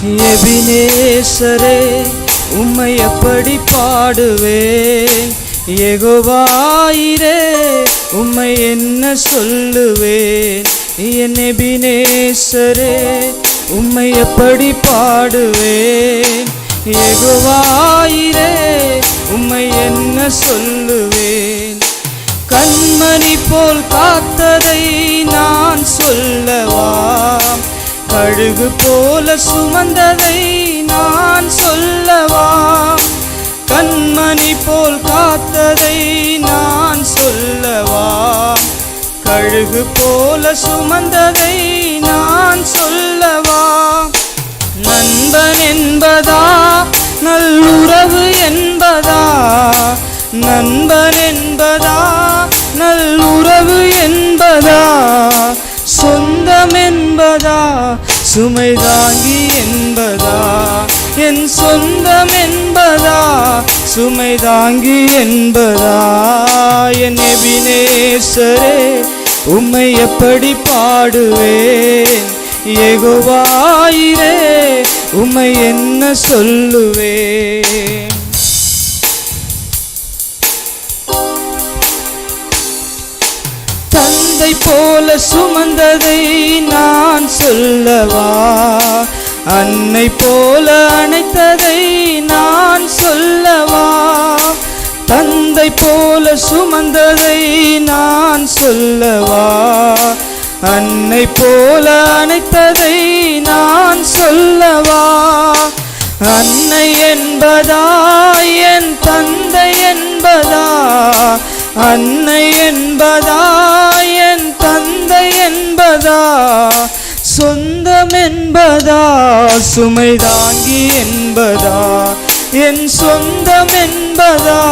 எபினேசரே உம்மை எப்படி பாடுவேன், யெகோவாயிரே உம்மை என்ன சொல்லுவேன். என் எபினேசரே உம்மை எப்படி பாடுவேன், யெகோவாயிரே உம்மை என்ன சொல்லுவேன். கண்மணி போல் காத்ததை நான் சொல்லவா, கழுகு போல சுமந்ததை நான் சொல்லவா. கண்மணி போல் காத்ததை நான் சொல்லவா, கழுகு போல சுமந்ததை நான் சொல்லவா. நண்பன் என்பதா நல்லுறவு என்பதா, நண்பன் என்பதா நல்லுறவு என்பதா, சொந்தம் என்பதா சுமைதாங்கி என்பதா, என் சொந்தம் என்பதா சுமைதாங்கி என்பதா. என் எபினேசரே உம்மை எப்படி பாடுவேன், யெகோவாயிரே உம்மை என்ன சொல்லுவேன். தந்தை போல சுமந்ததை நான் சொல்லவா, அன்னை போல அணைத்ததை நான் சொல்லவா. தந்தை போல சுமந்ததை நான் சொல்லவா, அன்னை போல அணைத்ததை நான் சொல்லவா. அன்னை என்பதா என் தந்தை என்பதா, அன்னை என்பதா என் தந்தை என்பதா, சொந்தம் என்பதா சுமைதாங்கி என்பதா, என் சொந்தம் என்பதா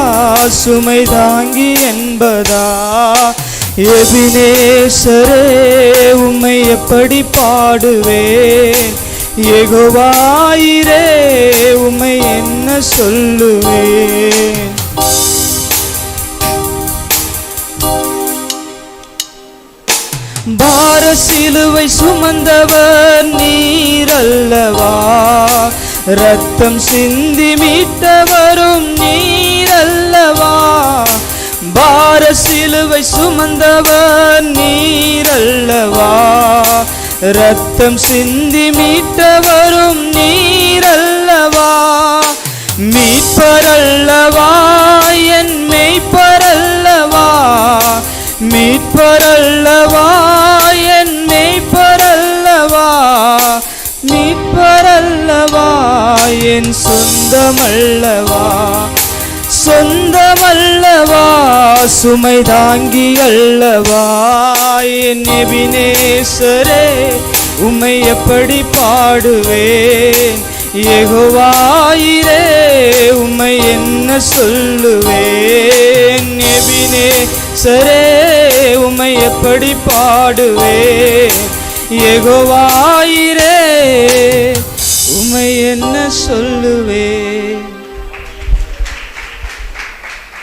சுமைதாங்கி என்பதா. எபினேசரே உம்மை எப்படி பாடுவேன், யெகோவாயிரே உம்மை என்ன சொல்லுவேன். பார சிலுவை சுமந்தவர் நீரல்லவா, ரத்தம் சிந்தி மீட்டவரும் நீரல்லவா. பார சிலுவை சுமந்தவர் நீரல்லவா, ரத்தம் சிந்தி மீட்டவரும் நீரல்லவா. மீட்பரல்லவா என் மெய்ப்பரல்லவா, மீட்பரல்லவா என் மெய்ப்பரல்லவா, மீட்பரல்லவா என் சொந்தமல்லவா, சொந்தமல்லவா சுமைதாங்கி அல்லவா. என் எபினேசரே உம்மை எப்படி பாடுவேன், யெகோவாயிரே உம்மை என்ன சொல்லுவேன். எபினேசரே உம்மை எப்படி பாடுவேன், யெகோவாயிரே